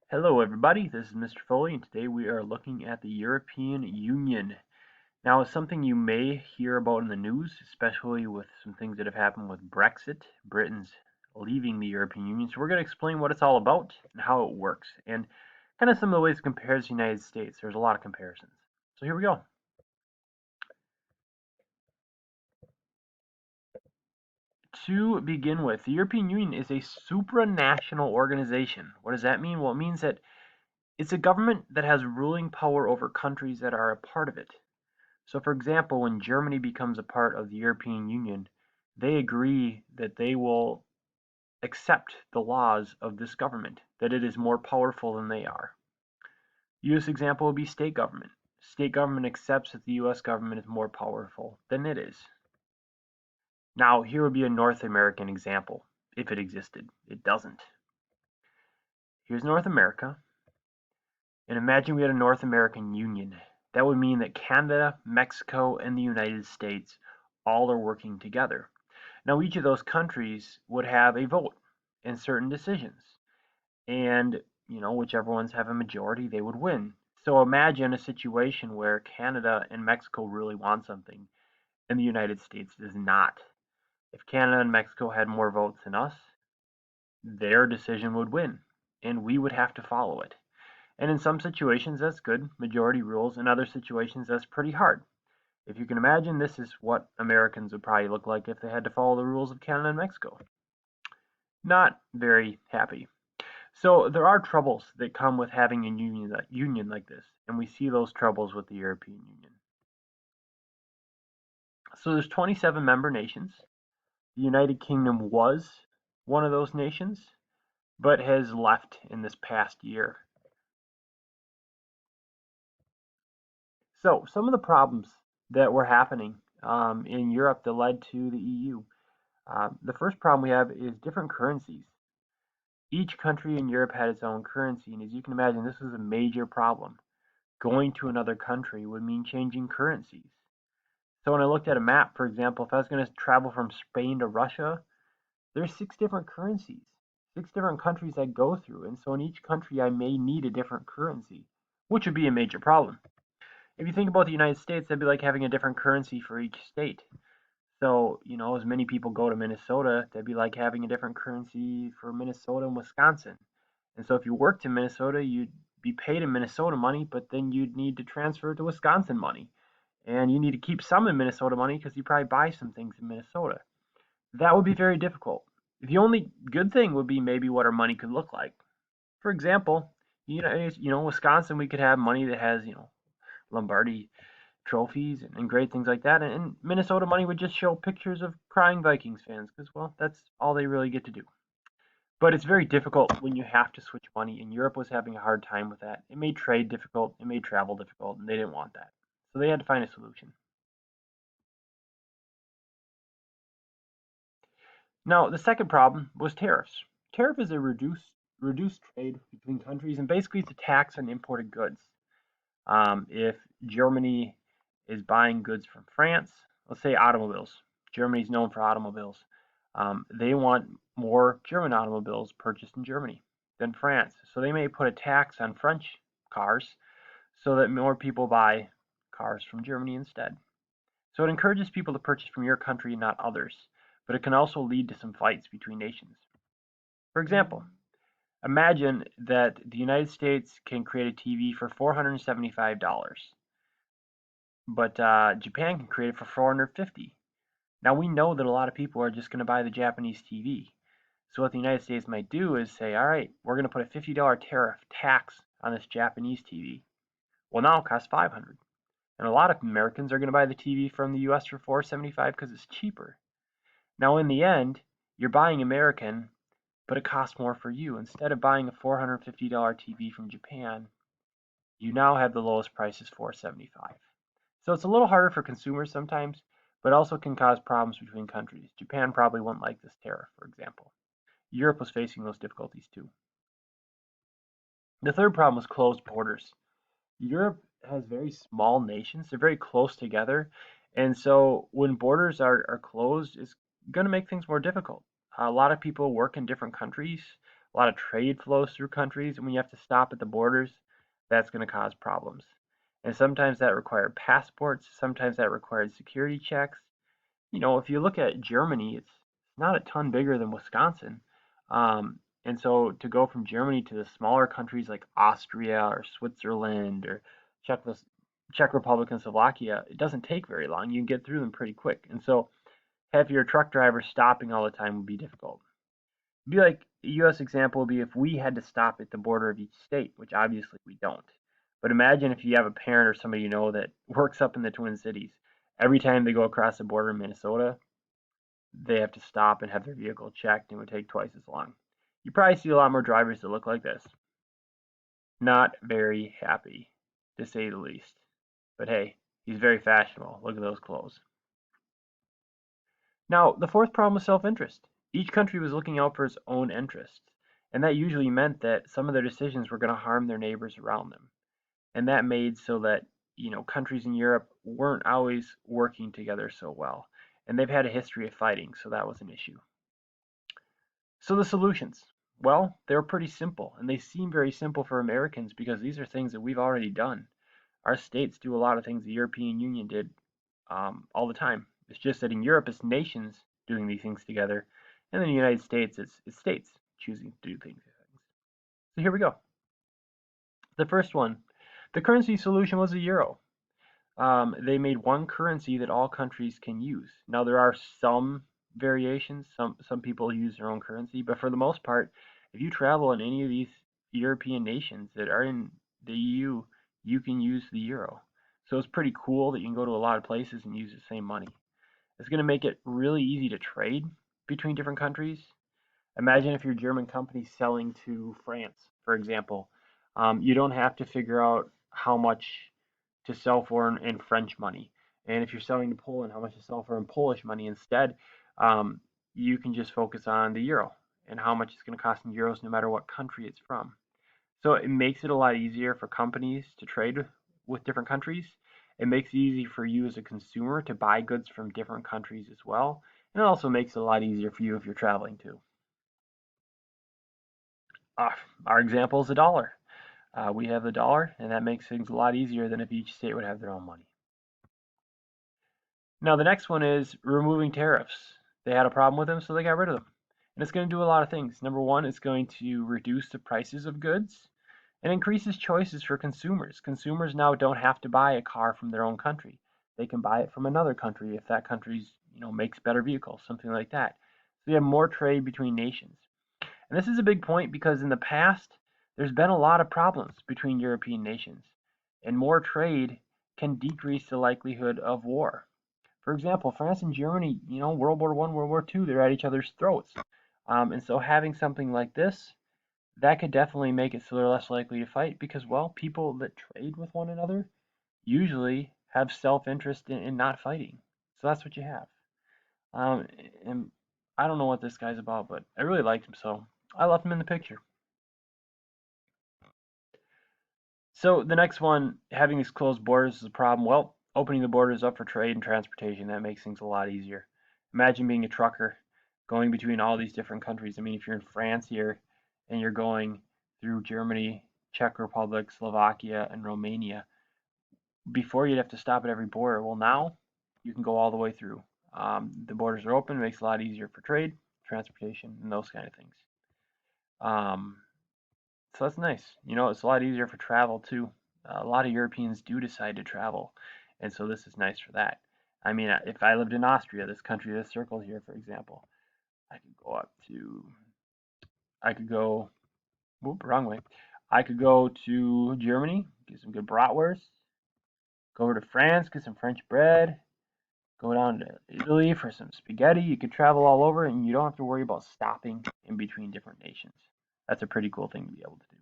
Hello everybody, this is Mr. Foley and today we are looking at the European Union. Now it's something you may hear about in the news, especially with some things that have happened with Brexit, Britain's leaving the European Union. So we're going to explain what it's all about and how it works and kind of some of the ways it compares to the United States. There's a lot of comparisons. So here we go. To begin with, the European Union is a supranational organization. What does that mean? Well, it means that it's a government that has ruling power over countries that are a part of it. So, for example, when Germany becomes a part of the European Union, they agree that they will accept the laws of this government, that it is more powerful than they are. U.S. example would be state government. State government accepts that the U.S. government is more powerful than it is. Now, here would be a North American example, if it existed. It doesn't. Here's North America, and imagine we had a North American Union. That would mean that Canada, Mexico, and the United States all are working together. Now, each of those countries would have a vote in certain decisions, and whichever ones have a majority, they would win. So imagine a situation where Canada and Mexico really want something, and the United States does not. If Canada and Mexico had more votes than us, their decision would win, and we would have to follow it. And in some situations, that's good, majority rules. In other situations, that's pretty hard. If you can imagine, this is what Americans would probably look like if they had to follow the rules of Canada and Mexico. Not very happy. So there are troubles that come with having a union like this, and we see those troubles with the European Union. So there's 27 member nations. The United Kingdom was one of those nations, but has left in this past year. So some of the problems that were happening in Europe that led to the EU. The first problem we have is different currencies. Each country in Europe had its own currency, and as you can imagine, this was a major problem. Going to another country would mean changing currencies. So when I looked at a map, for example, if I was going to travel from Spain to Russia, there's 6 different currencies, 6 different countries I go through, and so in each country I may need a different currency, which would be a major problem. If you think about the United States, that'd be like having a different currency for each state. So, as many people go to Minnesota, that'd be like having a different currency for Minnesota and Wisconsin. And so if you worked in Minnesota, you'd be paid in Minnesota money, but then you'd need to transfer it to Wisconsin money. And you need to keep some in Minnesota money because you probably buy some things in Minnesota. That would be very difficult. The only good thing would be maybe what our money could look like. For example, Wisconsin, we could have money that has, Lombardi trophies and great things like that. And Minnesota money would just show pictures of crying Vikings fans because, well, that's all they really get to do. But it's very difficult when you have to switch money, and Europe was having a hard time with that. It made trade difficult, it made travel difficult, and they didn't want that. So they had to find a solution. Now, the second problem was tariffs. Tariff is a reduced trade between countries, and basically it's a tax on imported goods. If Germany is buying goods from France, let's say automobiles. Germany's known for automobiles. They want more German automobiles purchased in Germany than France. So they may put a tax on French cars so that more people buy cars from Germany instead. So it encourages people to purchase from your country and not others, but it can also lead to some fights between nations. For example, imagine that the United States can create a TV for $475, but Japan can create it for 450. Now we know that a lot of people are just going to buy the Japanese TV. So what the United States might do is say, all right, we're going to put a $50 tariff tax on this Japanese TV. Well, now it costs 500. And a lot of Americans are going to buy the TV from the US for 475 because it's cheaper. Now in the end, you're buying American, but it costs more for you. Instead of buying a $450 TV from Japan, you now have the lowest price is 475. So it's a little harder for consumers sometimes, but also can cause problems between countries. Japan probably wouldn't like this tariff, for example. Europe was facing those difficulties too. The third problem was closed borders. Europe has very small nations, they're very close together, and so when borders are closed, it's going to make things more difficult. A lot of people work in different countries. A lot of trade flows through countries, and when you have to stop at the borders, that's going to cause problems. And sometimes that required passports, sometimes that required security checks. If you look at Germany, it's not a ton bigger than Wisconsin. And so to go from Germany to the smaller countries like Austria or Switzerland or Czech, Czech Republic and Slovakia, it doesn't take very long. You can get through them pretty quick. And so have your truck driver stopping all the time would be difficult. It'd be like a US example would be if we had to stop at the border of each state, which obviously we don't. But imagine if you have a parent or somebody you know that works up in the Twin Cities. Every time they go across the border in Minnesota, they have to stop and have their vehicle checked and it would take twice as long. You probably see a lot more drivers that look like this. Not very happy, to say the least. But hey, he's very fashionable. Look at those clothes. Now, the fourth problem was self-interest. Each country was looking out for its own interests, and that usually meant that some of their decisions were going to harm their neighbors around them. And that made so that, countries in Europe weren't always working together so well. And they've had a history of fighting, so that was an issue. So the solutions. Well, they were pretty simple, and they seem very simple for Americans because these are things that we've already done. Our states do a lot of things the European Union did all the time. It's just that in Europe, it's nations doing these things together, and in the United States, it's states choosing to do things. So here we go. The first one, the currency solution was the euro. They made one currency that all countries can use. Now there are some variations. Some people use their own currency, but for the most part, if you travel in any of these European nations that are in the EU, you can use the euro. So it's pretty cool that you can go to a lot of places and use the same money. It's going to make it really easy to trade between different countries. Imagine if you're a German company selling to France, for example. You don't have to figure out how much to sell for in French money. And if you're selling to Poland, how much to sell for in Polish money. Instead, you can just focus on the euro and how much it's going to cost in euros no matter what country it's from. So it makes it a lot easier for companies to trade with different countries. It makes it easy for you as a consumer to buy goods from different countries as well. And it also makes it a lot easier for you if you're traveling too. Our example is the dollar. We have the dollar, and that makes things a lot easier than if each state would have their own money. Now, the next one is removing tariffs. They had a problem with them, so they got rid of them. And it's going to do a lot of things. Number one, it's going to reduce the prices of goods and increases choices for consumers. Consumers now don't have to buy a car from their own country. They can buy it from another country if that country's, makes better vehicles, something like that. So you have more trade between nations. And this is a big point because in the past, there's been a lot of problems between European nations, and more trade can decrease the likelihood of war. For example, France and Germany, World War I, World War II, they're at each other's throats. And so having something like this, that could definitely make it so they're less likely to fight because, well, people that trade with one another usually have self-interest in not fighting. So that's what you have. And I don't know what this guy's about, but I really liked him, so I left him in the picture. So the next one, having these closed borders is a problem. Well, opening the borders up for trade and transportation, that makes things a lot easier. Imagine being a trucker going between all these different countries. I mean, if you're in France here and you're going through Germany, Czech Republic, Slovakia, and Romania, before you'd have to stop at every border. Well, now you can go all the way through. The borders are open, it makes it a lot easier for trade, transportation, and those kind of things. So that's nice. It's a lot easier for travel too. A lot of Europeans do decide to travel, and so this is nice for that. I mean, if I lived in Austria, this country that's circled here, for example, I could go up to, I could go, whoop, wrong way. I could go to Germany, get some good bratwurst, go over to France, get some French bread, go down to Italy for some spaghetti. You could travel all over and you don't have to worry about stopping in between different nations. That's a pretty cool thing to be able to do.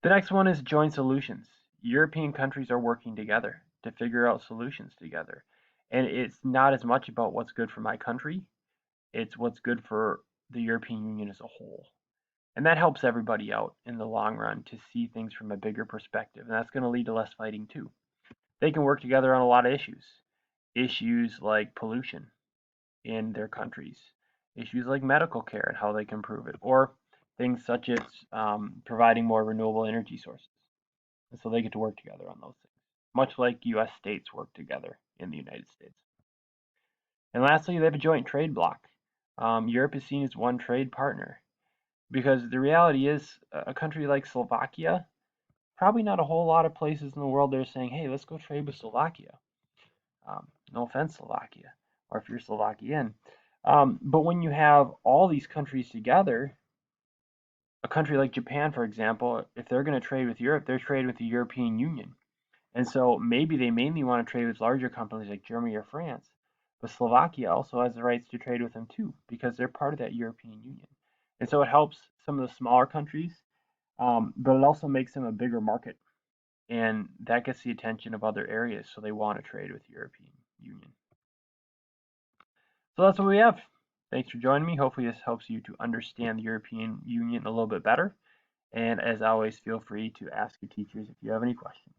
The next one is joint solutions. European countries are working together to figure out solutions together. And it's not as much about what's good for my country, it's what's good for the European Union as a whole. And that helps everybody out in the long run to see things from a bigger perspective. And that's going to lead to less fighting too. They can work together on a lot of issues. Issues like pollution in their countries, issues like medical care and how they can improve it, or things such as providing more renewable energy sources. And so they get to work together on those things, much like US states work together in the United States. And lastly, they have a joint trade bloc. Europe is seen as one trade partner because the reality is a country like Slovakia, probably not a whole lot of places in the world that are saying, hey, let's go trade with Slovakia. No offense, Slovakia, or if you're Slovakian. But when you have all these countries together, a country like Japan, for example, if they're going to trade with Europe, they're trading with the European Union. And so maybe they mainly want to trade with larger companies like Germany or France. But Slovakia also has the rights to trade with them too, because they're part of that European Union. And so it helps some of the smaller countries, but it also makes them a bigger market. And that gets the attention of other areas, so they want to trade with the European Union. So that's what we have. Thanks for joining me. Hopefully this helps you to understand the European Union a little bit better. And as always, feel free to ask your teachers if you have any questions.